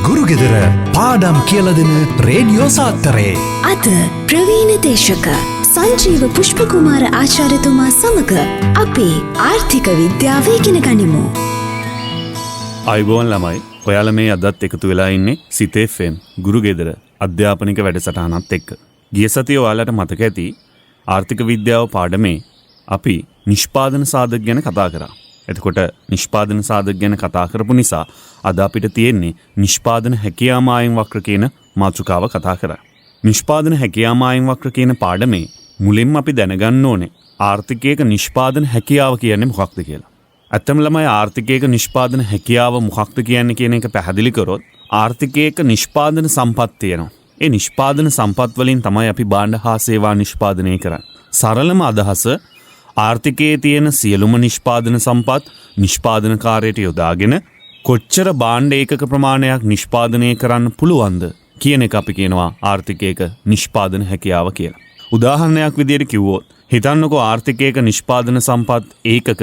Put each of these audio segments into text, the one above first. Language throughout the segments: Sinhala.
ගුරුගෙදර පාඩම් කියලා දෙන රේඩියෝ සාත්තරේ අද ප්‍රවීණ දේශක සංජීව පුෂ්පකුමාර ආචාර්යතුමා සමග අපේ ආර්ථික විද්‍යාව ඉගෙන ගනිමු. අයිබෝන් ළමයි, ඔයාලා මේ අදත් එකතු වෙලා ඉන්නේ සිතේ FM ගුරුගෙදර අධ්‍යාපනික වැඩසටහනත් එක්ක. ගිය සතියේ ඔයාලට මතක ඇති ආර්ථික විද්‍යාව පාඩමේ අපි නිෂ්පාදන සාධක ගැන කතා කරා. එතකොට නිෂ්පාදන සාධක ගැන කතා කරපු නිසා අද අපිට තියෙන්නේ නිෂ්පාදන හැකියාව මායිම් වක්‍ර කියන මාතෘකාව කතා කරා. නිෂ්පාදන හැකියාව මායිම් වක්‍ර කියන පාඩමේ මුලින්ම අපි දැනගන්න ඕනේ ආර්ථිකයක නිෂ්පාදන හැකියාව කියන්නේ මොකක්ද කියලා. ඇත්තම ළමයි ආර්ථිකයක නිෂ්පාදන හැකියාව මොකක්ද කියන්නේ කියන එක පැහැදිලි කරොත් ආර්ථිකයක නිෂ්පාදන සම්පත් තියෙනවා. ඒ නිෂ්පාදන සම්පත් වලින් තමයි අපි භාණ්ඩ හා සේවා නිෂ්පාදනය කරන්නේ. සරලම අදහස ආර්ථිකයේ තියෙන සියලුම නිෂ්පාදන සම්පත් නිෂ්පාදනකාරයට යොදාගෙන කොච්චර භාණ්ඩ ඒකක ප්‍රමාණයක් නිෂ්පාදනය කරන්න පුළුවන්ද කියන එක අපි කියනවා ආර්ථිකයක නිෂ්පාදන හැකියාව කියලා. උදාහරණයක් විදිහට කිව්වොත් හිතන්නකෝ ආර්ථිකයක නිෂ්පාදන සම්පත් ඒකක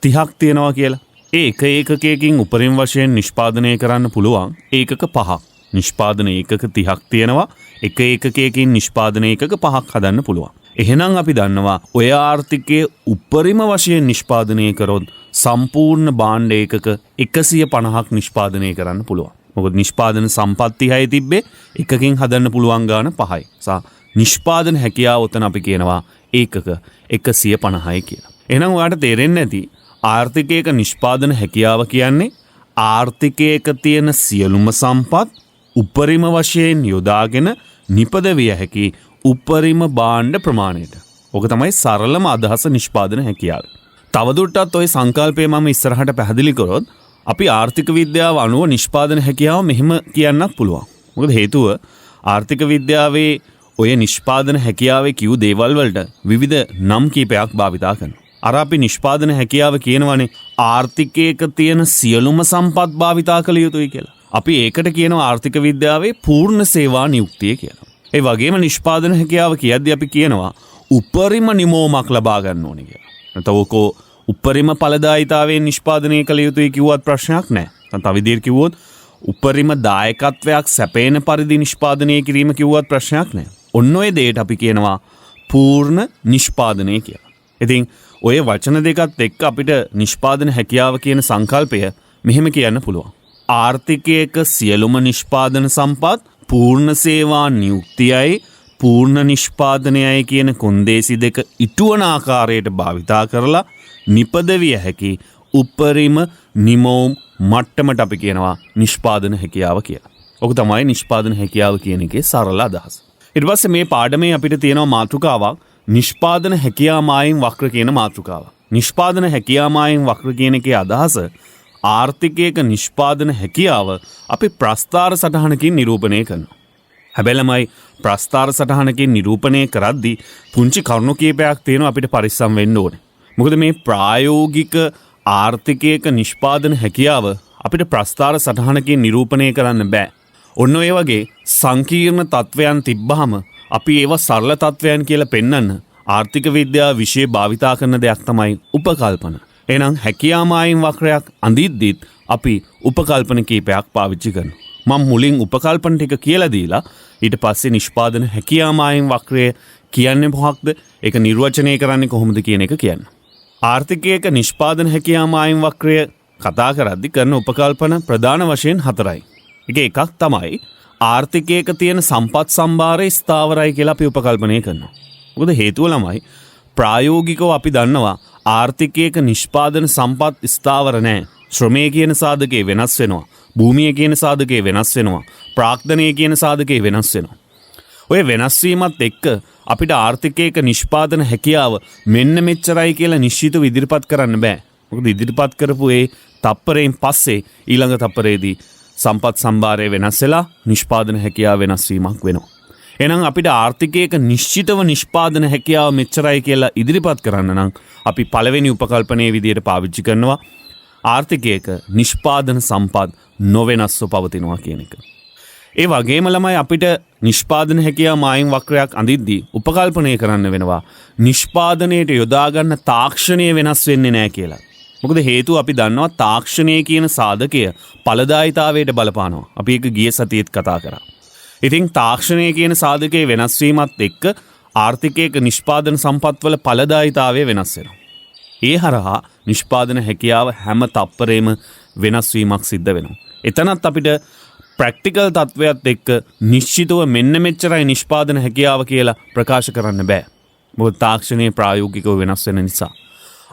30ක් තියෙනවා කියලා. ඒ එක ඒකකයකින් උපරිම වශයෙන් නිෂ්පාදනය කරන්න පුළුවන් ඒකක 5ක්. නිෂ්පාදන ඒකක 30ක් තියෙනවා. එක ඒකකයකින් නිෂ්පාදන ඒකක 5ක් හදන්න පුළුවන්. එහෙනම් අපි දන්නවා ඔය ආර්ථිකයේ උපරිම වශයෙන් නිෂ්පාදනය කරොත් සම්පූර්ණ භාණ්ඩ ඒකක 150ක් නිෂ්පාදනය කරන්න පුළුවන්. මොකද නිෂ්පාදන සම්පත් 30යි තිබ්බේ එකකින් හදන්න පුළුවන් ගාන 5යි. නිෂ්පාදන හැකියාව උතන අපි කියනවා ඒකක 150යි කියලා. එහෙනම් ඔයාලට තේරෙන්නේ නැති ආර්ථිකයක නිෂ්පාදන හැකියාව කියන්නේ ආර්ථිකයක තියෙන සියලුම සම්පත් උපරිම වශයෙන් යොදාගෙන නිපදවිය හැකි උපරිම භාණ්ඩ ප්‍රමාණයට. ඕක තමයි සරලම අදහස නිෂ්පාදන හැකියාව. තවදුරටත් ওই සංකල්පය මම ඉස්සරහට පැහැදිලි කරොත් අපි ආර්ථික විද්‍යාව අනුව නිෂ්පාදන හැකියාව මෙහෙම කියන්නත් පුළුවන්. මොකද හේතුව ආර්ථික විද්‍යාවේ ඔය නිෂ්පාදන හැකියාවේ කියු දේවල් වලට විවිධ නම් කීපයක් භාවිතා කරනවා. අර අපි නිෂ්පාදන හැකියාව කියනවානේ ආර්ථිකයක තියෙන සියලුම සම්පත් භාවිතා කළ යුතුයි කියලා. අපි ඒකට කියනවා ආර්ථික විද්‍යාවේ පූර්ණ සේවා නියුක්තිය කියලා. ඒ වගේම නිෂ්පාදන හැකියාව කියද්දී අපි කියනවා උපරිම නිමෝමක් ලබා ගන්න ඕනේ කියලා. නැත්නම් ඔකෝ උපරිම ඵලදායීතාවයෙන් නිෂ්පාදනය කළ යුතුයි කිව්වත් ප්‍රශ්නයක් නැහැ. නැත්නම් තව විදිහට කිව්වොත් උපරිම දායකත්වයක් සැපේන පරිදි නිෂ්පාදනය කිරීම කිව්වත් ප්‍රශ්නයක් නැහැ. ඔන්න ඔය දෙයට අපි කියනවා පූර්ණ නිෂ්පාදනය කියලා. ඉතින් ඔය වචන දෙකත් එක්ක අපිට නිෂ්පාදන හැකියාව කියන සංකල්පය මෙහෙම කියන්න පුළුවන්. ආර්ථිකයක සියලුම නිෂ්පාදන සම්පත් පූර්ණ සේවා නියුක්තියයි පූර්ණ නිෂ්පාදනයයි කියන කොන්දේසි දෙක ඉටුවන ආකාරයට භාවිතා කරලා නිපදවිය හැකි උපරිම නිමෝම් මට්ටමට අපි කියනවා නිෂ්පාදන හැකියාව කියලා. ඔක තමයි නිෂ්පාදන හැකියාව කියන එකේ සරල අදහස. ඊට පස්සේ මේ පාඩමේ අපිට තියෙනවා මාතෘකාවක් නිෂ්පාදන හැකියා මායිම් වක්‍ර කියන මාතෘකාව. නිෂ්පාදන හැකියා මායිම් වක්‍ර කියන එකේ අදහස ආර්ථිකයක නිෂ්පාදන හැකියාව අපි ප්‍රස්ථාර සටහනකින් නිරූපණය කරනවා. හැබැයි ළමයි ප්‍රස්ථාර සටහනකින් නිරූපණය කරද්දී පුංචි කරුණු කීපයක් තියෙනවා අපිට පරිස්සම් වෙන්න ඕනේ. මොකද මේ ප්‍රායෝගික ආර්ථිකයක නිෂ්පාදන හැකියාව අපිට ප්‍රස්ථාර සටහනකින් නිරූපණය කරන්න බෑ. ඔන්න ඔය වගේ සංකීර්ණ තත්වයන් තිබ්බහම අපි ඒවා සරල තත්වයන් කියලා පෙන්වන්න ආර්ථික විද්‍යාව විෂය භාවිතා කරන දෙයක් තමයි උපකල්පන. එහෙනම් හැකියා මායිම් වක්‍රයක් අඳිද්දිත් අපි උපකල්පන කීපයක් පාවිච්චි කරනවා. මම මුලින් උපකල්පන ටික කියලා දීලා ඊට පස්සේ නිෂ්පාදන හැකියා මායිම් වක්‍රය කියන්නේ මොකක්ද? ඒක නිර්වචනය කරන්නේ කොහොමද කියන එක කියන්න. ආර්ථිකයක නිෂ්පාදන හැකියා මායිම් වක්‍රය කතා කරද්දී කරන උපකල්පන ප්‍රධාන වශයෙන් 4යි. එකක් තමයි ආර්ථිකයක තියෙන සම්පත් සම්භාරය ස්ථාවරයි කියලා අපි උපකල්පනය කරනවා. මොකද හේතුව ළමයි ප්‍රායෝගිකව අපි දන්නවා ආර්ථිකයක නිෂ්පාදන සම්පත් ස්ථාවර නැහැ. ශ්‍රමය කියන සාධකේ වෙනස් වෙනවා. භූමිය කියන සාධකේ වෙනස් වෙනවා. ප්‍රාග්ධනය කියන සාධකේ වෙනස් වෙනවා. ඔය වෙනස් වීමත් එක්ක අපිට ආර්ථිකයක නිෂ්පාදන හැකියාව මෙන්න මෙච්චරයි කියලා නිශ්චිතව ඉදිරිපත් කරන්න බෑ. මොකද ඉදිරිපත් කරපු ඒ තප්පරයෙන් පස්සේ ඊළඟ තප්පරේදී සම්පත් සම්භාරය වෙනස් වෙලා නිෂ්පාදන හැකියාව වෙනස් වීමක් වෙනවා. එහෙනම් අපිට ආර්ථිකයක නිශ්චිතව නිෂ්පාදන හැකියාව මෙච්චරයි කියලා ඉදිරිපත් කරන්න නම් අපි පළවෙනි උපකල්පනයේ විදියට පාවිච්චි කරනවා ආර්ථිකයක නිෂ්පාදන සම්පත් නොවෙනස්ව පවතිනවා කියන එක. ඒ වගේම ළමයි අපිට නිෂ්පාදන හැකියාව මායිම් වක්‍රයක් අඳිද්දී උපකල්පනය කරන්න වෙනවා නිෂ්පාදනයට යොදා ගන්න තාක්ෂණය වෙනස් වෙන්නේ නැහැ කියලා. මොකද හේතුව අපි දන්නවා තාක්ෂණය කියන සාධකය ඵලදායීතාවයට බලපානවා. අපි ඒක ගිය සතියේත් කතා කරා. ඉතින් තාක්ෂණය කියන සාධකයේ වෙනස් වීමත් එක්ක ආර්ථිකයක නිෂ්පාදන සම්පත්වල ඵලදායීතාවය වෙනස් වෙනවා. ඒ හරහා නිෂ්පාදන හැකියාව හැම තප්පරේම වෙනස් වීමක් සිද්ධ වෙනවා. එතනත් අපිට ප්‍රැක්ටිකල් තත්වයක් එක්ක නිශ්චිතව මෙන්න මෙච්චරයි නිෂ්පාදන හැකියාව කියලා ප්‍රකාශ කරන්න බෑ. මොකද තාක්ෂණයේ ප්‍රායෝගිකව වෙනස් වෙන නිසා.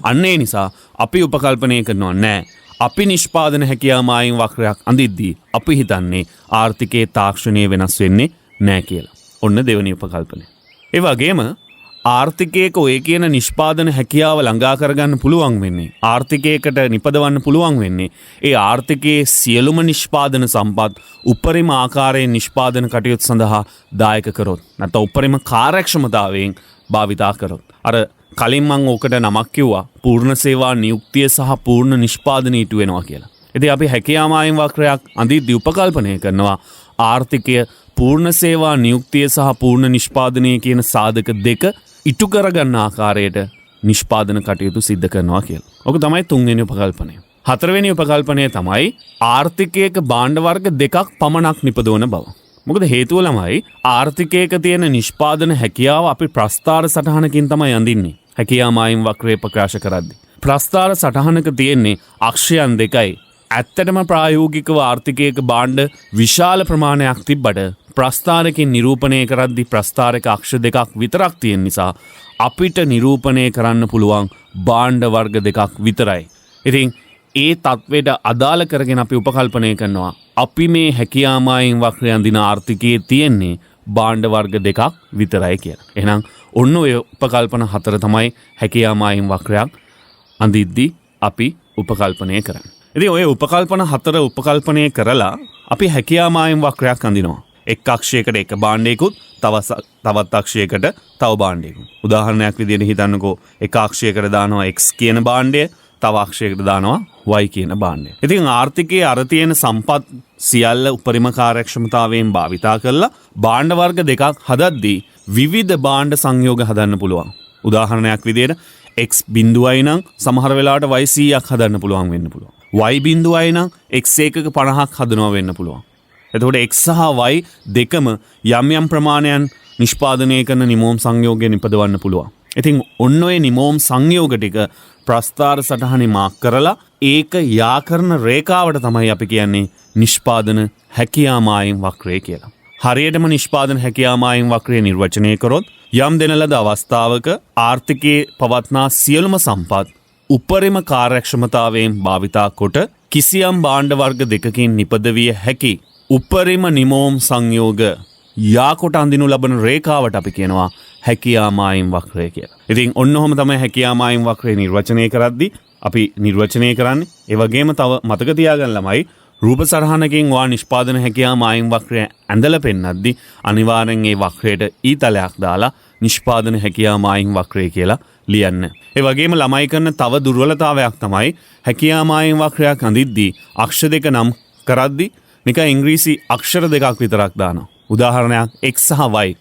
අන්න ඒ නිසා අපි උපකල්පනය කරනවා නෑ. අපි නිෂ්පාදන හැකියාව මායිම් වක්‍රයක් අඳිද්දී අපි හිතන්නේ ආර්ථිකයේ තාක්ෂණය වෙනස් වෙන්නේ නෑ කියලා. ඔන්න දෙවෙනි උපකල්පනය. ඒ වගේම ආර්ථිකයක ඔය කියන නිෂ්පාදන හැකියාව ළඟා කරගන්න පුළුවන් වෙන්නේ ආර්ථිකයකට නිපදවන්න පුළුවන් වෙන්නේ ඒ ආර්ථිකයේ සියලුම නිෂ්පාදන සම්පත් උපරිම ආකාරයෙන් නිෂ්පාදන කටයුතු සඳහා දායක කරොත් නැත්නම් උපරිම කාර්යක්ෂමතාවයෙන් භාවිතා කරොත් අර කලින් මම ඕකට නමක් කිව්වා පූර්ණ සේවා නියුක්තිය සහ පූර්ණ නිෂ්පාදන ඊට වෙනවා කියලා. ඉතින් අපි හැකියාව මායිම් වක්‍රයක් අඳිද්දී උපකල්පනය කරනවා ආර්ථිකය පූර්ණ සේවා නියුක්තිය සහ පූර්ණ නිෂ්පාදනය කියන සාධක දෙක ඉටු කරගන්න ආකාරයට නිෂ්පාදන කටයුතු සිද්ධ කරනවා කියලා. ඔක තමයි තුන්වෙනි උපකල්පනය. හතරවෙනි උපකල්පනය තමයි ආර්ථිකයක භාණ්ඩ වර්ග දෙකක් පමණක් නිපදවන බව. මොකද හේතුව ළමයි ආර්ථිකයක තියෙන නිෂ්පාදන හැකියාව අපි ප්‍රස්ථාර සටහනකින් තමයි අඳින්නේ. හැකියාව මායිම් වක්‍රය ප්‍රකාශ කරද්දී. ප්‍රස්ථාර සටහනක තියෙන්නේ අක්ෂයන් දෙකයි. ඇත්තටම ප්‍රායෝගිකව ආර්ථිකයක භාණ්ඩ විශාල ප්‍රමාණයක් තිබ්බට ප්‍රස්ථාරකින් නිරූපණය කරද්දී ප්‍රස්ථාරක අක්ෂ දෙකක් විතරක් තියෙන නිසා අපිට නිරූපණය කරන්න පුළුවන් භාණ්ඩ වර්ග දෙකක් විතරයි. ඉතින් ඒ තත්වයට අදාළ කරගෙන අපි උපකල්පනය කරනවා අපි මේ හැකියාව මායිම් වක්‍රය අඳින ආර්ථිකයේ තියෙන්නේ භාණ්ඩ වර්ග දෙකක් විතරයි කියලා. එහෙනම් ඔන්න ඔය උපකල්පන හතර තමයි හැකියාව මායිම් වක්‍රයක් අඳිද්දී අපි උපකල්පනය කරන්නේ. ඉතින් ඔය උපකල්පන හතර උපකල්පනය කරලා අපි හැකියාව මායිම් වක්‍රයක් අඳිනවා. එක් අක්ෂයකට එක භාණ්ඩයකුත් තවත් අක්ෂයකට තව භාණ්ඩයකුත්. උදාහරණයක් විදිහට හිතන්නකෝ එක අක්ෂයකට දානවා x කියන භාණ්ඩය තව අක්ෂයකට දානවා y කියන භාණ්ඩය. ඉතින් ආර්ථිකයේ අර තියෙන සම්පත් සියල්ල උපරිම කාර්යක්ෂමතාවයෙන් භාවිතා කරලා භාණ්ඩ වර්ග දෙකක් හදද්දී විවිධ භාණ්ඩ සංයෝග හදන්න පුළුවන්. උදාහරණයක් විදිහට x බිඳුවයි නම් සමහර වෙලාවට y 100ක් හදන්න පුළුවන් වෙන්න පුළුවන්. y බිඳුවයි නම් x එකක 50ක් හදනවා වෙන්න පුළුවන්. එතකොට x සහ y දෙකම යම් යම් ප්‍රමාණයන් නිෂ්පාදනය කරන නිමෝම් සංයෝගය නිපදවන්න පුළුවන්. ඉතින් ඔන්න ඔය නිමෝම් සංයෝග ටික ප්‍රස්ථාර සටහනේ මාක් කරලා ඒක යා කරන රේඛාවට තමයි අපි කියන්නේ නිෂ්පාදන හැකියාව මායිම් වක්‍රය කියලා. හරියටම නිෂ්පාදන හැකියාව මායිම් වක්‍රය නිර්වචනය කරොත් යම් දෙන ලද අවස්ථාවක ආර්ථිකයේ පවත්නා සියලුම සම්පත් උපරිම කාර්යක්ෂමතාවයෙන් භාවිතා කොට කිසියම් භාණ්ඩ වර්ග දෙකකින් නිපදවිය හැකි උපරිම නිමෝම් සංයෝග යාකොට අඳිනු ලබන රේඛාවට අපි කියනවා හැකියාව මායිම් වක්‍රය කියලා. ඉතින් ඔන්න ඔහම තමයි හැකියාව මායිම් වක්‍රය නිර්වචනය කරද්දී අපි නිර්වචනය කරන්නේ. ඒ වගේම තව මතක තියාගන්න ළමයි රූප සරහනකින් වා නිෂ්පාදන හැකියාව මායිම් වක්‍රය ඇඳලා පෙන්නද්දී අනිවාර්යෙන් ඒ වක්‍රයට ඊතලයක් දාලා නිෂ්පාදන හැකියාව මායිම් වක්‍රය කියලා ලියන්න. ඒ වගේම ළමයි කරන තව දුර්වලතාවයක් තමයි හැකියාව මායිම් වක්‍රයක් අඳිද්දී අක්ෂ දෙක නම් කරද්දී නිකන් ඉංග්‍රීසි අක්ෂර දෙකක් විතරක් දානවා. උදාහරණයක් x සහ y.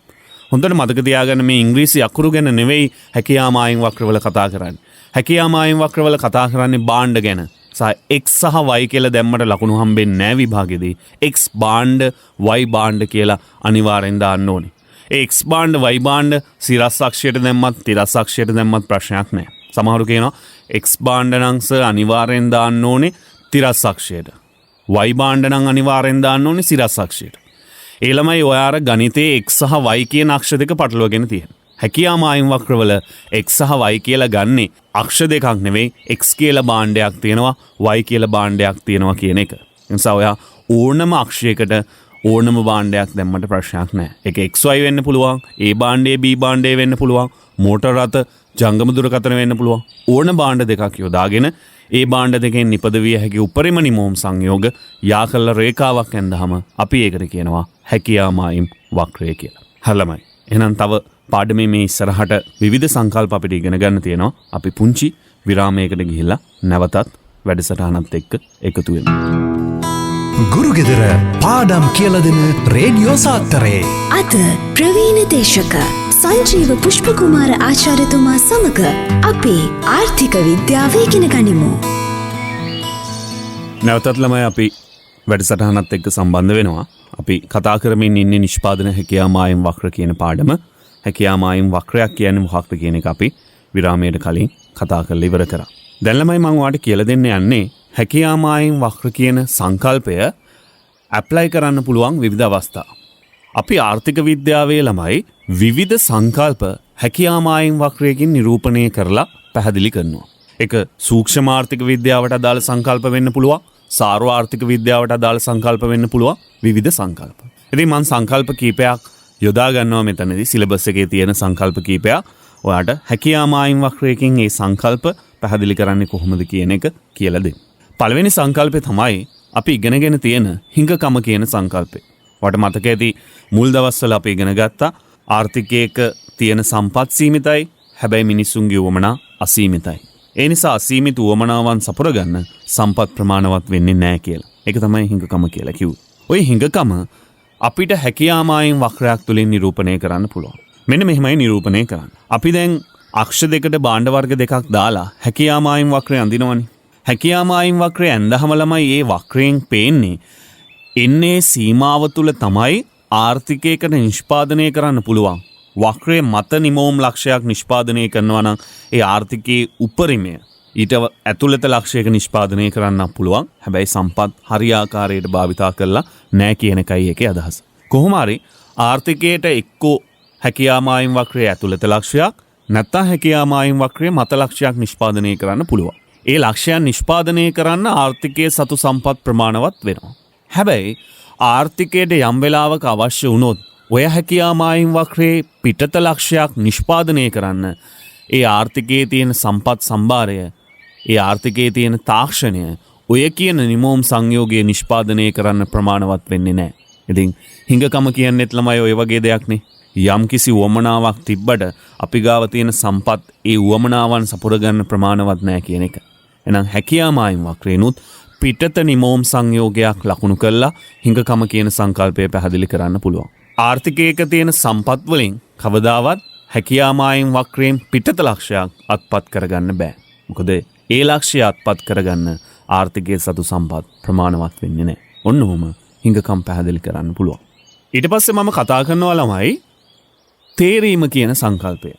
හොඳට මතක තියාගන්න මේ ඉංග්‍රීසි අකුරු ගැන නෙවෙයි හැකියාව මායිම් වක්‍රවල කතා කරන්නේ. හැකියාව මායිම් වක්‍රවල කතා කරන්නේ භාණ්ඩ ගැන. x සහ y කියලා දැම්මට ලකුණු හම්බෙන්නේ නැහැ විභාගෙදී. x භාණ්ඩ y භාණ්ඩ කියලා අනිවාර්යෙන් දාන්න ඕනේ. ඒ x භාණ්ඩ y භාණ්ඩ සිරස් අක්ෂයට දැම්මත් තිරස් අක්ෂයට දැම්මත් ප්‍රශ්නයක් නැහැ. සමහරු කියනවා x භාණ්ඩ නම් අනිවාර්යෙන් දාන්න ඕනේ තිරස් අක්ෂයට. y භාණ්ඩ නම් අනිවාර්යෙන් දාන්න ඕනේ සිරස් අක්ෂයට. ඒ ළමයි ඔය අර ගණිතයේ x සහ y කියන අක්ෂ දෙක පටලවාගෙන තියෙනවා. හැකියාව මායිම් වක්‍රවල x සහ y කියලා ගන්නේ අක්ෂ දෙකක් නෙවෙයි x කියලා භාණ්ඩයක් තියෙනවා y කියලා භාණ්ඩයක් තියෙනවා කියන එක. ඒ නිසා ඔයා ඕනම අක්ෂයකට ඕනම භාණ්ඩයක් දැම්මට ප්‍රශ්නයක් නැහැ. ඒක xy වෙන්න පුළුවන්, a භාණ්ඩය b භාණ්ඩය වෙන්න පුළුවන්, මෝටර රථ, ජංගම දුරකථන වෙන්න පුළුවන්. ඕන භාණ්ඩ දෙකක් යොදාගෙන ඒ භාණ්ඩ දෙකෙන් නිපදවිය හැකි උපරිම නිමෝම් සංයෝග යා කළ රේඛාවක් ඇඳහම අපි ඒකට කියනවා හැකියාව මායිම් වක්‍රය කියලා. හරියමයි. එහෙනම් තව පාඩමේ මේ ඉස්සරහට විවිධ සංකල්ප අපිට ඉගෙන ගන්න තියෙනවා. අපි පුංචි විරාමයකට ගිහිල්ලා නැවතත් වැඩසටහනත් එක්ක එකතු වෙමු. ගුරුගෙදර පාඩම් කියලා දෙන රේඩියෝ සාත්තරේ අද ප්‍රවීණ දේශක සංජීව පුෂ්පකුමාර ආචාර්යතුමා සමග අපේ ආර්ථික විද්‍යාව ඉගෙන ගනිමු. නැවතත් ළමයි අපි වැඩසටහනත් එක්ක සම්බන්ධ වෙනවා. අපි කතා කරමින් ඉන්නේ නිෂ්පාදන හැකියා මායිම් වක්‍ර කියන පාඩම. හැකියා මායිම් වක්‍රයක් කියන්නේ මොකක්ද කියන එක අපි විරාමයට කලින් කතා කරලා ඉවර කරා. දැන් ළමයි මම ඔයාලට කියලා දෙන්න යන්නේ හැකියා මායිම් වක්‍ර කියන සංකල්පය ඇප්ලයි කරන්න පුළුවන් විවිධ අවස්ථා. අපි ආර්ථික විද්‍යාවේ ළමයි විවිධ සංකල්ප හැකියා මායිම් වක්‍රයකින් නිරූපණය කරලා පැහැදිලි කරනවා. ඒක සූක්ෂම ආර්ථික විද්‍යාවට අදාළ සංකල්ප වෙන්න පුළුවන්. සාර්ව ආර්ථික විද්‍යාවට අදාළ සංකල්ප වෙන්න පුළුවන්. විවිධ සංකල්ප. ඉතින් මම සංකල්ප කීපයක් යොදා ගන්නවා මෙතනදී සිලබස් එකේ තියෙන සංකල්ප කීපයක්. ඔයාට හැකියා මායිම් වක්‍රයකින් මේ සංකල්ප පැහැදිලි කරන්නේ කොහොමද කියන එක කියලා දෙන්න. පළවෙනි සංකල්පය තමයි අපි ඉගෙනගෙන තියෙන හිඟකම කියන සංකල්පය. ඔයාට මතක ඇති මුල් දවස්වල අපි ඉගෙන ගත්තා ආර්ථිකයක තියෙන සම්පත් සීමිතයි. හැබැයි මිනිසුන්ගේ උවමනා අසීමිතයි. ඒ නිසා අසීමිත උවමනාවන් සපුර ගන්න සම්පත් ප්‍රමාණවත් වෙන්නේ නැහැ කියලා. ඒක තමයි හිඟකම කියලා කිව්වේ. ওই හිඟකම අපිට හැකියා මායිම් වක්‍රයක් තුලින් නිරූපණය කරන්න පුළුවන්. මෙන්න මෙහෙමයි නිරූපණය කරන්නේ. අපි දැන් අක්ෂ දෙකට භාණ්ඩ වර්ග දෙකක් දාලා හැකියා මායිම් වක්‍රය අඳිනවනේ. හැකියා මායිම් වක්‍රය ඇඳහම ළමයි මේ වක්‍රයෙන් පේන්නේ එන්නේ සීමාව තුල තමයි ආර්ථිකයකට නිෂ්පාදනය කරන්න පුළුවන්. වක්‍රයේ මත නිමෝම් ලක්ෂයක් නිෂ්පාදනය කරනවා නම් ඒ ආර්ථිකයේ උපරිමය ඊට ඇතුළත ලක්ෂයක නිෂ්පාදනය කරන්න පුළුවන්. හැබැයි සම්පත් හරියාකාරයට භාවිතා කරලා නැහැ කියන එකයි ඒකේ අදහස. කොහොම හරි ආර්ථිකයට එක්කෝ හැකියා මායිම් වක්‍රයේ ඇතුළත ලක්ෂයක් නැත්නම් හැකියා මායිම් වක්‍රයේ මත ලක්ෂයක් නිෂ්පාදනය කරන්න පුළුවන්. ඒ ලක්ෂයන් නිෂ්පාදනය කරන්න ආර්ථිකයේ සතු සම්පත් ප්‍රමාණවත් වෙනවා. හැබැයි ආර්ථිකයට යම් වෙලාවක අවශ්‍ය වුණොත් ඔය හැකියා මායිම් වක්‍රයේ පිටත ලක්ෂයක් නිෂ්පාදනය කරන්න ඒ ආර්ථිකයේ තියෙන සම්පත් සම්භාරය ඒ ආර්ථිකයේ තියෙන තාක්ෂණය ඔය කියන නිමෝම් සංයෝගය නිෂ්පාදනය කරන්න ප්‍රමාණවත් වෙන්නේ නැහැ. ඉතින් හිඟකම කියන්නේත් ළමයි ඔය වගේ දෙයක්නේ. යම් කිසි උවමනාවක් තිබ්බට අපි ගාව තියෙන සම්පත් ඒ උවමනාවන් සපුර ගන්න ප්‍රමාණවත් නැහැ කියන එක. එහෙනම් හැකියා මායිම් වක්‍රේනුත් පිටත නිමෝම් සංයෝගයක් ලකුණු කරලා හිඟකම කියන සංකල්පය පැහැදිලි කරන්න පුළුවන්. ආර්ථිකයක තියෙන සම්පත් වලින් කවදාවත් හැකියා මායිම් වක්‍රයෙන් පිටත ලක්ෂයක් අත්පත් කරගන්න බෑ. මොකද ඒ ලක්ෂය අත්පත් කරගන්න ආර්ථිකයේ සතු සම්පත් ප්‍රමාණවත් වෙන්නේ නැහැ. ඔන්න ඔහොම හිඟකම් පැහැදිලි කරන්න පුළුවන්. ඊට පස්සේ මම කතා කරනවා ළමයි තේරීම කියන සංකල්පය.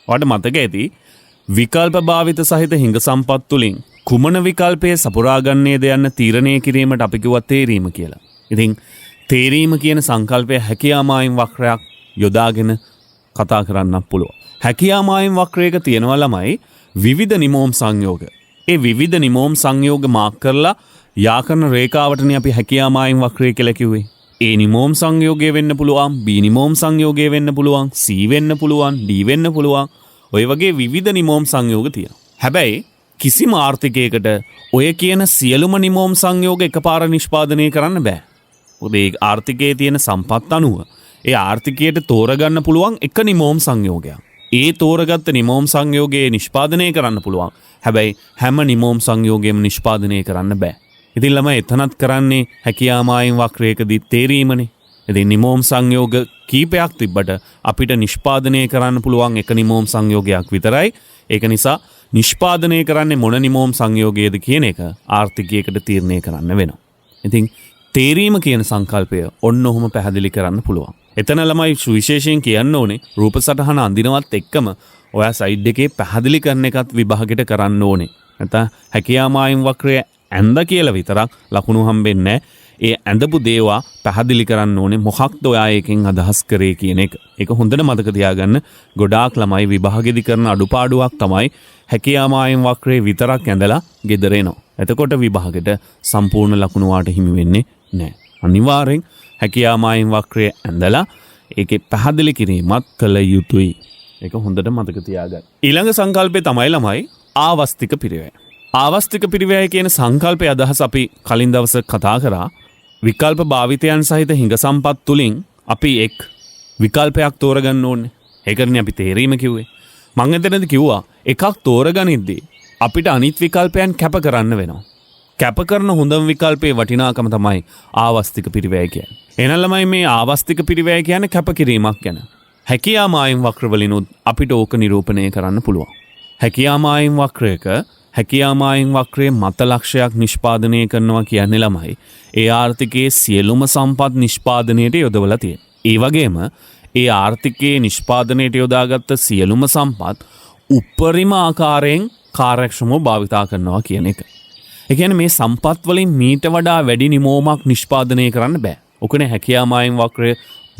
ඔයාලට මතක ඇති විකල්ප භාවිත සහිත හිඟ සම්පත් තුලින් කුමන විකල්පයේ සපුරා ගන්නේද යන්න තීරණය කිරීමට අපි කිව්වා තේරීම කියලා. ඉතින් තේරීම කියන සංකල්පය හැකියා මායිම් වක්‍රයක් යොදාගෙන කතා කරන්නත් පුළුවන්. හැකියා මායිම් වක්‍රයක තියෙනවා ළමයි විවිධ නිමෝම් සංයෝග. ඒ විවිධ නිමෝම් සංයෝග මාක් කරලා යා කරන රේඛාවටනේ අපි හැකියා මායිම් වක්‍රය කියලා කිව්වේ. ඒ නිමෝම් සංයෝගය වෙන්න පුළුවන්, B නිමෝම් සංයෝගය වෙන්න පුළුවන්, C වෙන්න පුළුවන්, D වෙන්න පුළුවන්. ඔය වගේ විවිධ නිමෝම් සංයෝග තියෙනවා. හැබැයි කිසිම ආර්ථිකයකට ඔය කියන සියලුම නිමෝම් සංයෝග එකපාර නිෂ්පාදනය කරන්න බෑ. මොකද ඒ ආර්ථිකයේ තියෙන සම්පත් අනුව ඒ ආර්ථිකයට තෝරගන්න පුළුවන් එක නිමෝම් සංයෝගයක්. ඒ තෝරගත්ත නිමෝම් සංයෝගයේ නිෂ්පාදනය කරන්න පුළුවන්. හැබැයි හැම නිමෝම් සංයෝගයක්ම නිෂ්පාදනය කරන්න බෑ. ඉතින් ළමයි එතනත් කරන්නේ හැකියා මායිම් වක්‍රයකදී තේරීමනේ. ඉතින් නිමෝම් සංයෝග කීපයක් තිබ්බට අපිට නිෂ්පාදනය කරන්න පුළුවන් එක නිමෝම් සංයෝගයක් විතරයි. ඒක නිසා නිෂ්පාදනය කරන්නේ මොන නිමෝම් සංයෝගයද කියන එක ආර්ථිකයකට තීරණය කරන්න වෙනවා. ඉතින් තේරීම කියන සංකල්පය ඔන්න ඔහොම පැහැදිලි කරන්න පුළුවන්. එතන ළමයි විශේෂයෙන් කියන්න ඕනේ රූප සටහන අඳිනවත් එක්කම ඔයා සයිඩ් එකේ පැහැදිලි කරන එකත් විභාගෙට කරන්න ඕනේ. නැත්නම් හැකියා මායිම් වක්‍රය ඇඳ කියලා විතරක් ලකුණු හම්බෙන්නේ නැහැ. ඒ ඇඳපු දේවා පැහැදිලි කරන්න ඕනේ මොකක්ද ඔයා එකෙන් අදහස් කරේ කියන එක. ඒක හොඳට මතක තියාගන්න. ගොඩාක් ළමයි විභාගෙදි කරන අඩුපාඩුවක් තමයි හැකියා මායිම් වක්‍රේ විතරක් ඇඳලා ගෙදර එනවා. එතකොට විභාගෙට සම්පූර්ණ ලකුණු වාට හිමි වෙන්නේ නැහැ. අනිවාර්යෙන් හැකියා මායිම් වක්‍රය ඇඳලා ඒකේ පැහැදිලි කිරීමක් කළ යුතුයි. ඒක හොඳට මතක තියාගන්න. ඊළඟ සංකල්පය තමයි ළමයි ආවස්තික පිරිවැය. ආවස්තික පිරිවැය කියන සංකල්පයේ අදහස අපි කලින් දවසේ කතා කරා. විකල්ප භාවිතයන් සහිත හිඟ සම්පත් තුලින් අපි එක් විකල්පයක් තෝරගන්න ඕනේ. ඒකනේ අපි තේරීම කිව්වේ. මම එතනදී කිව්වා එකක් තෝරගනිද්දී අපිට අනිත් විකල්පයන් කැප කරන්න වෙනවා. කැප කරන හොඳම විකල්පයේ වටිනාකම තමයි ආවස්තික පිරිවැය කියන්නේ. එහෙනම් ළමයි මේ ආවස්තික පිරිවැය කියන්නේ කැපකිරීමක් ගැන. හැකියා මායිම් වක්‍රවලිනුත් අපිට ඕක නිරූපණය කරන්න පුළුවන්. හැකියා මායිම් වක්‍රයක හැකියාමායින් වක්‍රයේ මත ලක්ෂයක් නිෂ්පාදනය කරනවා කියන්නේ ළමයි ඒ ආර්ථිකයේ සියලුම සම්පත් නිෂ්පාදනයට යොදවලා තියෙනවා. ඒ වගේම ඒ ආර්ථිකයේ නිෂ්පාදනයට යොදාගත්ත සියලුම සම්පත් උපරිම ආකාරයෙන් කාර්යක්ෂමව භාවිතා කරනවා කියන එක. ඒ කියන්නේ මේ සම්පත් වලින් මීට වඩා වැඩි නිමෝමක් නිෂ්පාදනය කරන්න බෑ. ඔකනේ හැකියාමායින් වක්‍රය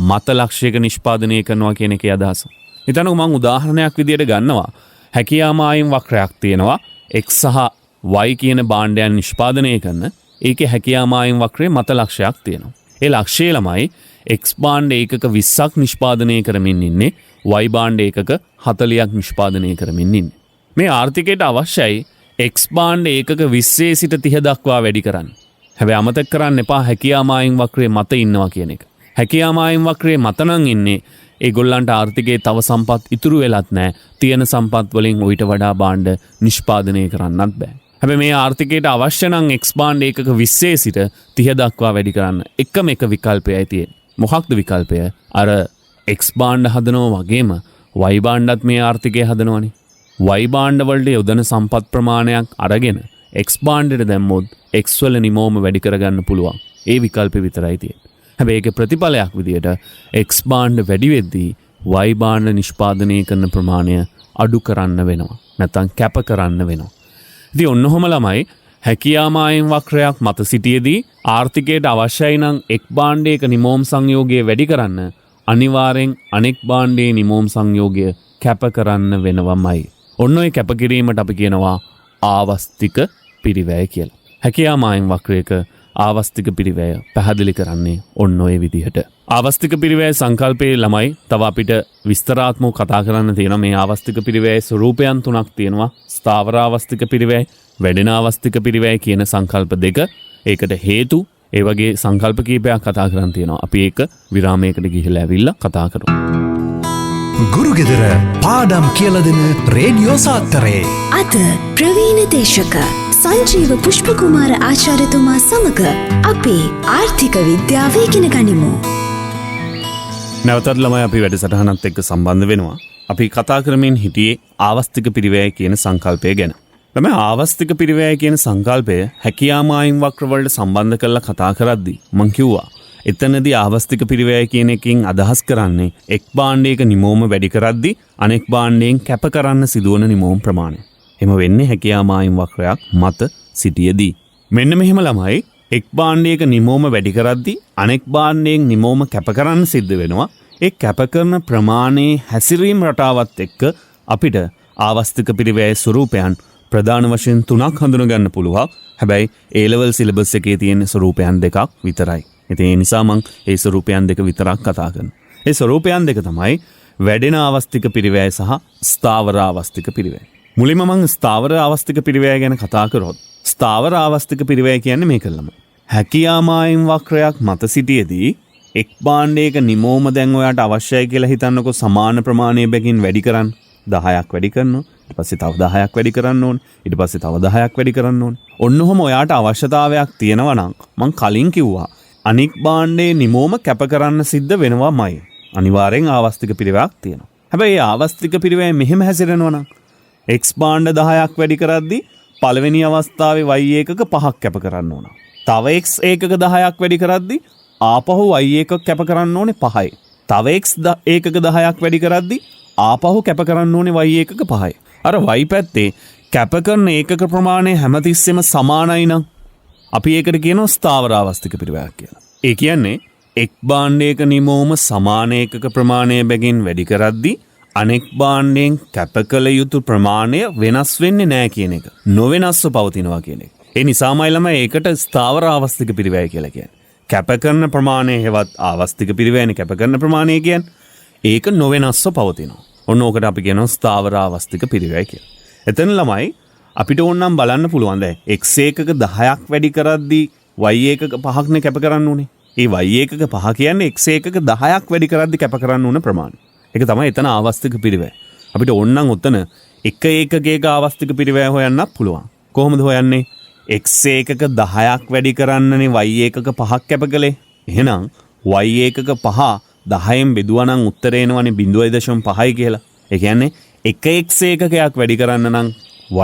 මත ලක්ෂයක නිෂ්පාදනය කරනවා කියන එකේ අදහස. හිතන්නකෝ මම උදාහරණයක් විදියට ගන්නවා. හැකියාමායින් වක්‍රයක් තියෙනවා X සහ Y කියන භාණ්ඩයන් නිෂ්පාදනය කරන. ඒකේ හැකියාමායින් වක්‍රයේ මත ලක්ෂයක් තියෙනවා. ඒ ලක්ෂය ළමයි X භාණ්ඩ ඒකක 20ක් නිෂ්පාදනය කරමින් ඉන්නේ Y භාණ්ඩ ඒකක 40ක් නිෂ්පාදනය කරමින් ඉන්නේ. මේ ආර්ථිකයට අවශ්‍යයි X භාණ්ඩ ඒකක 20 සිට 30 දක්වා වැඩි කරන්න. හැබැයි අමතක කරන්න එපා හැකියාමායින් වක්‍රයේ මත ඉන්නවා කියන එක. හැකියාමායින් වක්‍රයේ මත නම් ඉන්නේ ඒගොල්ලන්ට ආර්ථිකයේ තව සම්පත් ඉතුරු වෙලත් නැහැ. තියෙන සම්පත් වලින් ඊට වඩා භාණ්ඩ නිෂ්පාදනය කරන්නත් බෑ. හැබැයි මේ ආර්ථිකයට අවශ්‍ය නම් X භාණ්ඩ ඒකක 20 සිට 30 දක්වා වැඩි කරන්න එකම එක විකල්පයයි තියෙන්නේ. මොකක්ද විකල්පය? අර X භාණ්ඩ හදනවා වගේම Y භාණ්ඩත් මේ ආර්ථිකය හදනවනේ. Y භාණ්ඩ වලට යොදන සම්පත් ප්‍රමාණයක් අරගෙන X භාණ්ඩයට දැම්මොත් X වල නිමෝම වැඩි කරගන්න පුළුවන්. ඒ විකල්පෙ විතරයි තියෙන්නේ. හැබැයි ඒකේ ප්‍රතිඵලයක් විදියට X භාණ්ඩ වැඩි වෙද්දී Y භාණ්ඩ නිෂ්පාදනය කරන ප්‍රමාණය අඩු කරන්න වෙනවා. නැත්නම් කැප කරන්න වෙනවා. ඉතින් ඔන්නෝම ළමයි හැකියාමායින් වක්‍රයක් මත සිටියේදී ආර්ථිකයට අවශ්‍යයි නම් එක් භාණ්ඩයක නිමෝම් සංයෝගය වැඩි කරන්න අනිවාර්යෙන් අනෙක් භාණ්ඩයේ නිමෝම් සංයෝගය කැප කරන්න වෙනවමයි. ඔන්න ඔය කැපකිරීමට අපි කියනවා ආවස්තික පිරිවැය කියලා. හැකියාමායින් වක්‍රයක ආවස්තික පිරිවැය පැහැදිලි කරන්නේ ඔන්න ඔය විදිහට. ආවස්තික පිරිවැය සංකල්පයේ ළමයි තව අපිට විස්තරාත්මකව කතා කරන්න තියෙනවා. මේ ආවස්තික පිරිවැයේ ස්වරූපයන් තුනක් තියෙනවා. ස්ථාවර ආවස්තික පිරිවැය, වැඩෙන ආවස්තික පිරිවැය කියන සංකල්ප දෙක. ඒකට හේතු ඒ වගේ සංකල්ප කීපයක් කතා කරන්න තියෙනවා. අපි ඒක විරාමයකට ගිහිල්ලා ඇවිල්ලා කතා කරමු. ගුරුගෙදර පාඩම් කියලා දෙන රේඩියෝ සාත්තරේ අද ප්‍රවීණ දේශක සංජීව පුෂ්පකුමාර ආචාර්යතුමා සමග අපේ ආර්ථික විද්‍යාව ඉගෙන ගනිමු. නැවතත් ළමයි අපි වැඩසටහනත් එක්ක සම්බන්ධ වෙනවා. අපි කතා කරමින් හිටියේ ආවස්තික පිරිවැය කියන සංකල්පය ගැන. ළමයි ආවස්තික පිරිවැය කියන සංකල්පය හැකියාමායින් වක්‍ර වලට සම්බන්ධ කරලා කතා කරද්දී මම කිව්වා එතනදී ආවස්තික පිරිවැය කියන එකෙන් අදහස් කරන්නේ එක් භාණ්ඩයක නිමෝම වැඩි කරද්දී අනෙක් භාණ්ඩයෙන් කැප කරන්න සිදුවන නිමෝම් ප්‍රමාණය. එම වෙන්නේ හැකියාමායින් වක්‍රයක් මත සිටියේදී. මෙන්න මෙහෙම ළමයි එක් භාණ්ඩයක නිමෝම වැඩි කරද්දී අනෙක් භාණ්ඩයෙන් නිමෝම කැප කරන්න සිද්ධ වෙනවා. ඒ කැප කරන ප්‍රමාණයේ හැසිරීම රටාවත් එක්ක අපිට ආවස්තික පිරිවැය ස්වරූපයන් ප්‍රධාන වශයෙන් තුනක් හඳුනගන්න පුළුවන්. හැබැයි A level syllabus එකේ තියෙන ස්වරූපයන් දෙකක් විතරයි. ඉතින් ඒ නිසා මම ඒ ස්වරූපයන් දෙක විතරක් කතා කරනවා. ඒ ස්වරූපයන් දෙක තමයි වැඩෙන ආවස්තික පිරිවැය සහ ස්ථාවර ආවස්තික පිරිවැය. මුලින්ම මම ස්ථාවර ආවස්තික පිරිවැය ගැන කතා කරොත් ස්ථාවර ආවස්තික පිරිවැය කියන්නේ මේකලම. හැකියාමායින් වක්‍රයක් මත සිටියේදී එක් භාණ්ඩයක නිමෝම දැන් ඔයාට අවශ්‍යයි කියලා හිතන්නකෝ සමාන ප්‍රමාණය බැගින් වැඩි කරන්න 10ක් වැඩි කරනවා. ඊට පස්සේ තව 10ක් වැඩි කරන්න ඕනේ. ඊට පස්සේ තව 10ක් වැඩි කරන්න ඕනේ. ඔන්නෝම ඔයාට අවශ්‍යතාවයක් තියෙනවා නම් මං කලින් කිව්වා අනික් භාණ්ඩයේ නිමෝම කැප කරන්න සිද්ධ වෙනවාමයි. අනිවාර්යෙන් ආවස්තික පිරිවැයක් තියෙනවා. හැබැයි ආවස්තික පිරිවැය මෙහෙම හැසිරෙනවා නම් X භාණ්ඩ 10ක් වැඩි කරද්දී පළවෙනි අවස්ථාවේ Y ඒකක 5ක් කැප කරන්න ඕන. තව X ඒකක 10ක් වැඩි කරද්දී ආපහු Y ඒකක කැප කරන්න ඕනේ 5යි. තව X ඒකක 10ක් වැඩි කරද්දී ආපහු කැප කරන්න ඕනේ Y ඒකක 5යි. අර Y පැත්තේ කැප කරන ඒකක ප්‍රමාණය හැමතිස්සෙම සමානයි නම් අපි ඒකට කියනවා ස්ථාවර ආවස්තික පිරිවැයක් කියලා. ඒ කියන්නේ එක් භාණ්ඩයක නිමෝම සමාන ඒකක ප්‍රමාණය බැගින් වැඩි කරද්දී අනෙක් භාණ්ඩයෙන් කැප කළ යුතු ප්‍රමාණය වෙනස් වෙන්නේ නැහැ කියන එක. නොවෙනස්ව පවතිනවා කියන එක. ඒ නිසාමයි ළමයි ඒකට ස්ථාවර ආවස්තික පිරිවැය කියලා කියන්නේ. කැප කරන ප්‍රමාණය හෙවත් ආවස්තික පිරිවැයනේ කැප කරන ප්‍රමාණය කියන්නේ. ඒක නොවෙනස්ව පවතිනවා. ඔන්න ඕකට අපි කියනවා ස්ථාවර ආවස්තික පිරිවැය කියලා. එතන ළමයි අපිට ඕනනම් බලන්න පුළුවන් දැන් x ඒකක 10ක් වැඩි කරද්දී y ඒකක 5ක්නේ කැප කරන්න ඕනේ. ඒ y ඒකක 5 කියන්නේ x ඒකක 10ක් වැඩි කරද්දී කැප කරන්න ඕන ප්‍රමාණය. ඒක තමයි එතන ආවස්තික පිරිවැය. අපිට ඕනනම් උතන එක ඒකකයක ආවස්තික පිරිවැය හොයන්නත් පුළුවන්. කොහොමද හොයන්නේ? x ඒකක 10ක් වැඩි කරන්නනේ y ඒකක 5ක් කැප කළේ. එහෙනම් y ඒකක 5 10න් බෙදුවා නම් උත්තරේ එනවනේ 0.5යි කියලා. ඒ කියන්නේ එක x ඒකකයක් වැඩි කරන්න නම්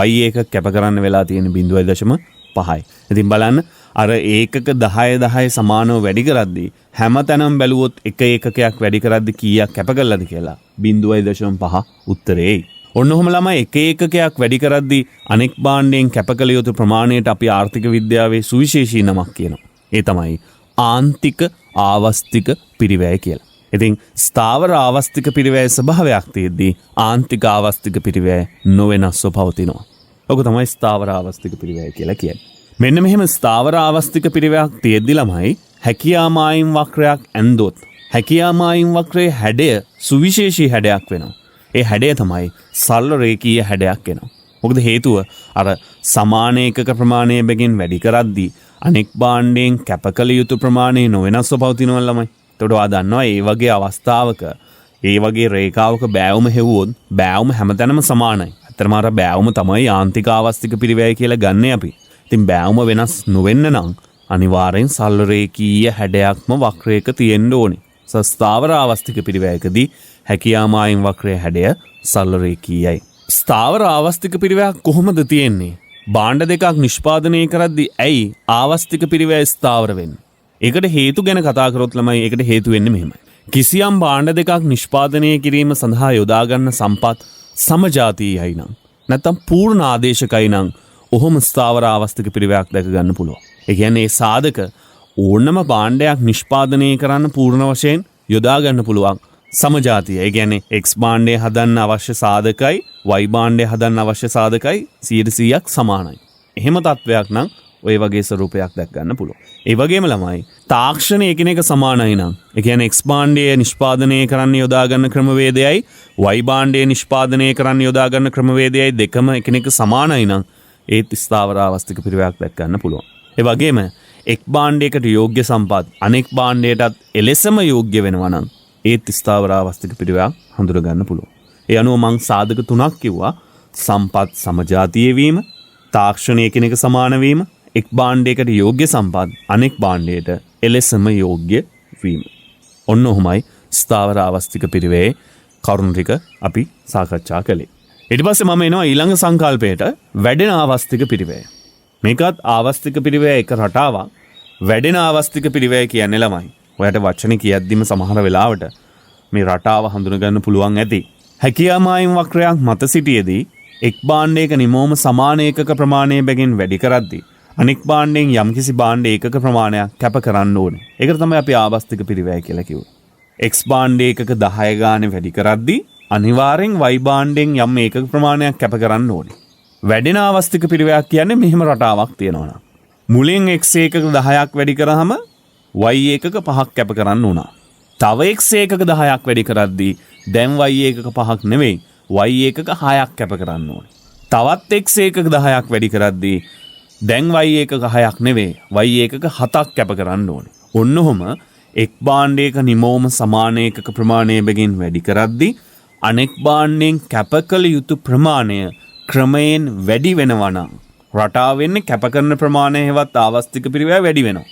y එක කැප කරන්න වෙලා තියෙන 0.5යි. ඉතින් බලන්න අර ඒකක 10 10 සමානව වැඩි කරද්දී හැමතැනම බැලුවොත් එක ඒකකයක් වැඩි කරද්දී කීයක් කැප කළාද කියලා 0.5 උත්තරේ. ඔන්න ඔහම ළමයි එක ඒකකයක් වැඩි කරද්දී අනෙක් භාණ්ඩයෙන් කැප කළ යුතු ප්‍රමාණයට අපි ආර්ථික විද්‍යාවේ සුවිශේෂී නමක් කියනවා. ඒ තමයි ආන්තික ආවස්තික පිරිවැය කියලා. ඉතින් ස්ථාවර ආවස්තික පිරිවැය ස්වභාවයක් තියෙද්දී ආන්තික ආවස්තික පිරිවැය නොවෙනස්ව පවතිනවා. ඔක තමයි ස්ථාවර ආවස්තික පිරිවැය කියලා කියන්නේ. මෙන්න මෙහෙම ස්ථාවර ආවස්තික පිරිවැයක් තියෙද්දි ළමයි හැකියා මායිම් වක්‍රයක් ඇන්දොත් හැකියා මායිම් වක්‍රයේ හැඩය සුවිශේෂී හැඩයක් වෙනවා. ඒ හැඩය තමයි සරල රේඛීය හැඩයක් වෙනවා. මොකද හේතුව අර සමාන ඒකක ප්‍රමාණය බැගින් වැඩි කරද්දී අනෙක් භාණ්ඩයෙන් කැප කළ යුතු ප්‍රමාණය නොවෙනස්ව පවතිනවා ළමයි. එතකොට ඔයා දන්නවා ඒ වගේ අවස්ථාවක ඒ වගේ රේඛාවක බෑවුම හෙව්වොත් බෑවුම හැමතැනම සමානයි. ඇත්තටම අර බෑවුම තමයි ආන්තික ආවස්තික පිරිවැය කියලා ගන්න අපි. ඉතින් බෑවුම වෙනස් නොවෙන්න නම් අනිවාර්යෙන් සරල රේඛීය හැඩයක්ම වක්‍රයක තියෙන්න ඕනේ. ස්ථාවර ආවස්තික පිරිවැයකදී හැකියා මායිම් වක්‍රයේ හැඩය සරල රේඛීයයි. ස්ථාවර ආවස්තික පිරිවැයක් කොහොමද තියෙන්නේ? භාණ්ඩ දෙකක් නිෂ්පාදනය කරද්දී ඇයි ආවස්තික පිරිවැය ස්ථාවර වෙන්නේ? ඒකට හේතු ගැන කතා කරොත් ළමයි ඒකට හේතු වෙන්නේ මෙහෙමයි. කිසියම් භාණ්ඩ දෙකක් නිෂ්පාදනය කිරීම සඳහා යොදා ගන්න සම්පත් සමජාතීයයි නම් නැත්නම් පූර්ණ ආදේශකයි නම් ඔහොම ස්ථාවර ආවස්තික පිරිවැයක් දැක ගන්න පුළුවන්. ඒ කියන්නේ ඒ සාධක ඕනම භාණ්ඩයක් නිෂ්පාදනය කරන්න පූර්ණ වශයෙන් යොදා ගන්න පුළුවන් සමජාතීය. ඒ කියන්නේ X භාණ්ඩය හදන්න අවශ්‍ය සාධකයි Y භාණ්ඩය හදන්න අවශ්‍ය සාධකයි 100%ක් සමානයි. එහෙම තත්වයක් නම් ඔය වගේ ස්වරූපයක් දැක් ගන්න පුළුවන්. ඒ වගේම ළමයි තාක්ෂණ එකිනෙක සමානයි නම් ඒ කියන්නේ X භාණ්ඩය නිෂ්පාදනය කරන්න යොදා ගන්න ක්‍රමවේදයයි Y භාණ්ඩය නිෂ්පාදනය කරන්න යොදා ගන්න ක්‍රමවේදයයි දෙකම එකිනෙක සමානයි නම් ඒත් ස්ථාවර ආවස්තික පිරිවැයක් දැක් ගන්න පුළුවන්. ඒ වගේම එක් භාණ්ඩයකට යෝග්‍ය සම්පත් අනෙක් භාණ්ඩයටත් එලෙසම යෝග්‍ය වෙනවා නම් ඒත් ස්ථාවර ආවස්තික පිරිවැයක් හඳුනා ගන්න පුළුවන්. ඒ අනුව මං සාධක තුනක් කිව්වා. සම්පත් සමජාතීය වීම, තාක්ෂණ එකිනෙක සමාන වීම, එක් භාණ්ඩයකට යෝග්‍ය සම්පත් අනෙක් භාණ්ඩයට එලෙසම යෝග්‍ය වීම. ඔන්න ඔහොමයි ස්ථාවර ආවස්තික පිරිවැයේ කරුණු ටික අපි සාකච්ඡා කළේ. ඊට පස්සේ මම එනවා ඊළඟ සංකල්පයට වැඩෙන ආවස්තික පිරිවැය. මේකත් ආවස්තික පිරිවැය එක රටාවක්. වැඩෙන ආවස්තික පිරිවැය කියන්නේ ළමයි. ඔයාට වචනේ කියද්දිම සමහර වෙලාවට මේ රටාව හඳුනා ගන්න පුළුවන් ඇති. හැකියා මායිම් වක්‍රයක් මත සිටියේදී එක් භාණ්ඩයක නිමෝම සමාන ඒකක ප්‍රමාණය බැගින් වැඩි කරද්දී අනෙක් භාණ්ඩයෙන් යම්කිසි භාණ්ඩ ඒකක ප්‍රමාණයක් කැප කරන්න ඕනේ. ඒකට තමයි අපි ආවස්තික පිරිවැය කියලා කිව්වේ. X භාණ්ඩ ඒකක 10 ගානේ වැඩි කරද්දී අනිවාර්යෙන් Y භාණ්ඩයෙන් යම් ඒකක ප්‍රමාණයක් කැප කරන්න ඕනේ. වැඩෙන ආවස්තික පිරිවැයක් කියන්නේ මෙහෙම රටාවක් තියෙනවා. මුලින් X ඒකක 10ක් වැඩි කරාම Y ඒකක 5ක් කැප කරන්න උනා. තව X ඒකක 10ක් වැඩි කරද්දී දැන් Y ඒකක 5ක් නෙවෙයි Y ඒකක 6ක් කැප කරන්න ඕනේ. තවත් X ඒකක 10ක් වැඩි කරද්දී දැන් Y ඒකක 6ක් නෙවෙයි Y ඒකක 7ක් කැප කරන්න ඕනේ. ඔන්න ඔහම එක් භාණ්ඩයක නිමෝම සමාන ඒකක ප්‍රමාණය බැගින් වැඩි කරද්දී අනෙක් භාණ්ඩයෙන් කැප කළ යුතු ප්‍රමාණය ක්‍රමයෙන් වැඩි වෙනවා නම් රටාව වෙන්නේ කැප කරන ප්‍රමාණය හෙවත් ආවස්තික පිරිවැය වැඩි වෙනවා.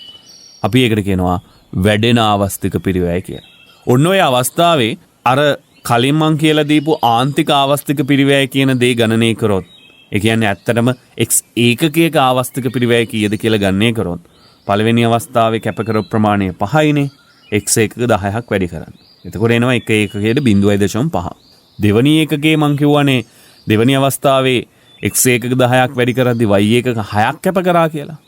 අපි ඒකට කියනවා වැඩෙන ආවස්තික පිරිවැය කියලා. ඔන්න ඔය අවස්ථාවේ අර කලින් මං කියලා දීපු ආන්තික ආවස්තික පිරිවැය කියන දේ ගණනය කරොත් ඒ කියන්නේ ඇත්තටම X ඒකකයක ආවස්තික පිරිවැය කීයද කියලා ගණනය කරොත් පළවෙනි අවස්ථාවේ කැප කර ප්‍රමාණය 5යිනේ. X ඒකක 10ක් වැඩි කරන්න. එතකොට එනවා එක ඒකකයට 0.5. දෙවැනි ඒකකේ මං කියවනේ දෙවැනි අවස්ථාවේ X ඒකක 10ක් වැඩි කරද්දී Y ඒකක 6ක් කැප කරා කියලා.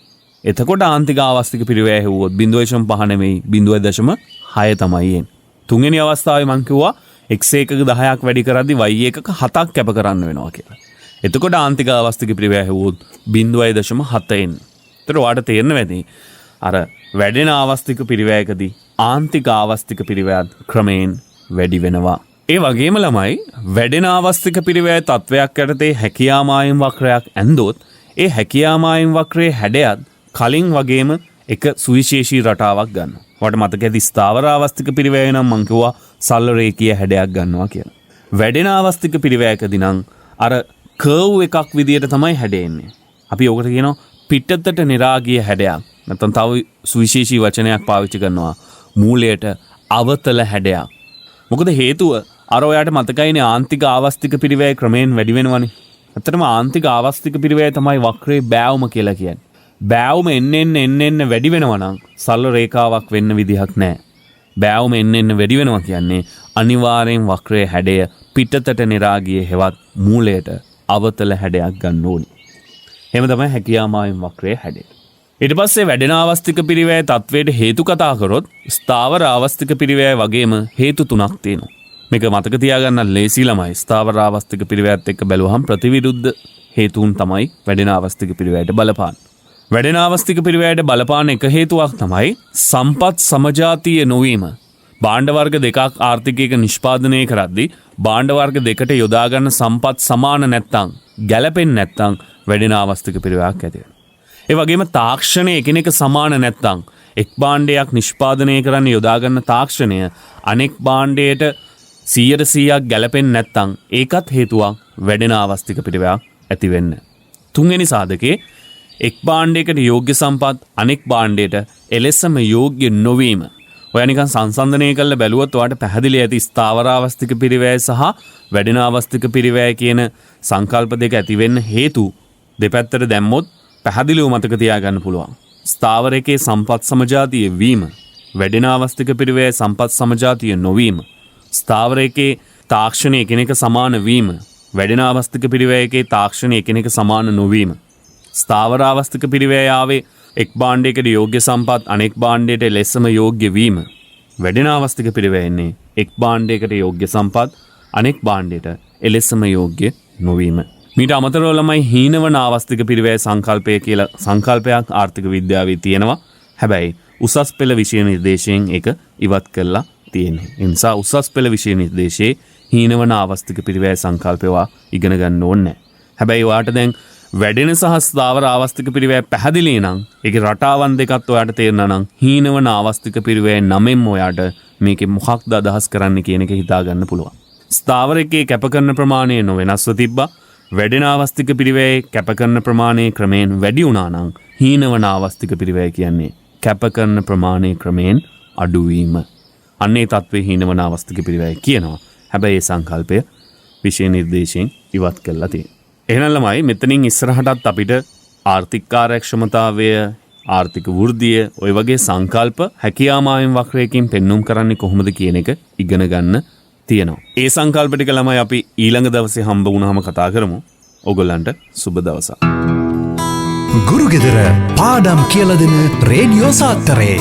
එතකොට ආන්තික ආවස්තික පිරිවැය හෙව්වොත් 0.5 නෙමෙයි 0.6 තමයි එන්නේ. තුන්වෙනි අවස්ථාවේ මං කිව්වා X ඒකක 10ක් වැඩි කරද්දී Y ඒකක 7ක් කැප කරන්න වෙනවා කියලා. එතකොට ආන්තික ආවස්තික පිරිවැය හෙව්වොත් 0.7 එන්නේ. ඒතර ඔයාලට තේරෙන්න වෙන්නේ අර වැඩෙන ආවස්තික පිරිවැයකදී ආන්තික ආවස්තික පිරිවැය ක්‍රමයෙන් වැඩි වෙනවා. ඒ වගේම ළමයි වැඩෙන ආවස්තික පිරිවැය තත්වයක් යටතේ හැකියා මායිම් වක්‍රයක් ඇන්දොත් ඒ හැකියා මායිම් වක්‍රයේ හැඩයත් කලින් වගේම එක සුවිශේෂී රටාවක් ගන්නවා. ඔයාලට මතක ඇති ස්ථාවර ආවස්තික පිරිවැය නම් මං කිව්වා සරල රේඛීය හැඩයක් ගන්නවා කියලා. වැඩෙන ආවස්තික පිරිවැයකදී නම් අර කර්ව් එකක් විදියට තමයි හැඩෙන්නේ. අපි ඔකට කියනවා පිටතට නිරාගිය හැඩයක්. නැත්නම් තව සුවිශේෂී වචනයක් පාවිච්චි කරනවා මූලයට අවතල හැඩයක්. මොකද හේතුව අර ඔයාට මතකයිනේ ආන්තික ආවස්තික පිරිවැය ක්‍රමයෙන් වැඩි වෙනවනේ. ඇත්තටම ආන්තික ආවස්තික පිරිවැය තමයි වක්‍රයේ බෑවුම කියලා කියන්නේ. බෑවුම එන්න වැඩි වෙනවා නම් සරල රේඛාවක් වෙන්න විදිහක් නැහැ. බෑවුම එන්න වැඩි වෙනවා කියන්නේ අනිවාර්යෙන් වක්‍රයේ හැඩය පිටතට නිරාගියේ හෙවත් මූලයට අවතල හැඩයක් ගන්න ඕනි. එහෙම තමයි හැකියාමාවෙන් වක්‍රයේ හැඩය. ඊට පස්සේ වැඩෙන ආවස්තික පිරිවැය තත්වයට හේතු කතා කරොත් ස්ථාවර ආවස්තික පිරිවැය වගේම හේතු තුනක් තියෙනවා. මේක මතක තියාගන්න ලේසි ළමයි. ස්ථාවර ආවස්තික පිරිවැයත් එක්ක බැලුවහම ප්‍රතිවිරුද්ධ හේතුන් තමයි වැඩෙන ආවස්තික පිරිවැයට බලපාන්නේ. වැඩෙන ආවස්තික පිරිවැයට බලපාන එක හේතුවක් තමයි සම්පත් සමජාතීය නොවීම. භාණ්ඩ වර්ග දෙකක් ආර්ථිකයක නිෂ්පාදනය කරද්දී භාණ්ඩ වර්ග දෙකට යොදා ගන්න සම්පත් සමාන නැත්තම් ගැළපෙන්නේ නැත්තම් වැඩෙන ආවස්තික පිරිවැයක් ඇති වෙනවා. ඒ වගේම තාක්ෂණය එකිනෙක සමාන නැත්තම් එක් භාණ්ඩයක් නිෂ්පාදනය කරන්න යොදා ගන්න තාක්ෂණය අනෙක් භාණ්ඩයට 100% ගැළපෙන්නේ නැත්තම් ඒකත් හේතුවක් වැඩෙන ආවස්තික පිරිවැයක් ඇති වෙන්න. තුන්වෙනි සාධකේ එක් භාණ්ඩයකට යෝග්‍ය සම්පත් අනෙක් භාණ්ඩයට එලෙසම යෝග්‍ය නොවීම. ඔය නිකන් සංසන්දනය කරලා බැලුවොත් ඔයාලට පැහැදිලි ඇති ස්ථාවර ආවස්තික පිරිවැය සහ වැඩෙන ආවස්තික පිරිවැය කියන සංකල්ප දෙක ඇති වෙන්න හේතු දෙපැත්තට දැම්මොත් පැහැදිලිව මතක තියාගන්න පුළුවන්. ස්ථාවර එකේ සම්පත් සමජාතීය වීම, වැඩෙන ආවස්තික පිරිවැය සම්පත් සමජාතීය නොවීම, ස්ථාවර එකේ තාක්ෂණය එකිනෙක සමාන වීම, වැඩෙන ආවස්තික පිරිවැය එකේ තාක්ෂණය එකිනෙක සමාන නොවීම. ස්ථාවර ආවස්තික පිරිවැයාවේ එක් භාණ්ඩයකට යෝග්‍ය සම්පත් අනෙක් භාණ්ඩයට ලෙසම යෝග්‍ය වීම. වැඩෙන ආවස්තික පිරිවැයෙන්නේ එක් භාණ්ඩයකට යෝග්‍ය සම්පත් අනෙක් භාණ්ඩයට එලෙසම යෝග්‍ය නොවීම. මීට අමතරව ළමයි හීනවන ආවස්තික පිරිවැය සංකල්පය කියලා සංකල්පයක් ආර්ථික විද්‍යාවේ තියෙනවා. හැබැයි උසස් පෙළ විෂය නිර්දේශයෙන් ඒක ඉවත් කරලා තියෙනවා. ඒ නිසා උසස් පෙළ විෂය නිර්දේශයේ හීනවන ආවස්තික පිරිවැය සංකල්පයවා ඉගෙන ගන්න ඕනේ. හැබැයි ඔයාට දැන් වැඩෙන සහ ස්ථාවර ආවස්තික පිරිවැය පැහැදිලි නම් ඒකේ රටාවන් දෙකත් ඔයාට තේරෙනවා නම් හීනවන ආවස්තික පිරිවැය නමෙන් ඔයාට මේකේ මොකක්ද අදහස් කරන්න කියන එක හිතා ගන්න පුළුවන්. ස්ථාවර එකේ කැප කරන ප්‍රමාණය නොවෙනස්ව තිබ්බා. වැඩෙන ආවස්තික පිරිවැයේ කැප කරන ප්‍රමාණය ක්‍රමයෙන් වැඩි වුණා නම් හීනවන ආවස්තික පිරිවැය කියන්නේ කැප කරන ප්‍රමාණය ක්‍රමයෙන් අඩුවීම. අන්නේ තත්ත්වයේ හීනවන ආවස්තික පිරිවැය කියනවා. හැබැයි ඒ සංකල්පය විෂය නිර්දේශයෙන් ඉවත් කරලා තියෙනවා. එහෙනම් ළමයි මෙතනින් ඉස්සරහටත් අපිට ආර්ථික කාර්යක්ෂමතාවය, ආර්ථික වෘද්ධිය, ඔය වගේ සංකල්ප හැකියාමාවෙන් වක්‍රයකින් පෙන්눔 කරන්නේ කොහොමද කියන එක ඉගෙන ගන්න තියෙනවා. ඒ සංකල්ප ටික ළමයි අපි ඊළඟ දවසේ හම්බ වුණාම කතා කරමු. ඔයගොල්ලන්ට සුබ දවසක්. ගුරුගෙදර පාඩම් කියලා දෙන රේඩියෝ සාත්තරේ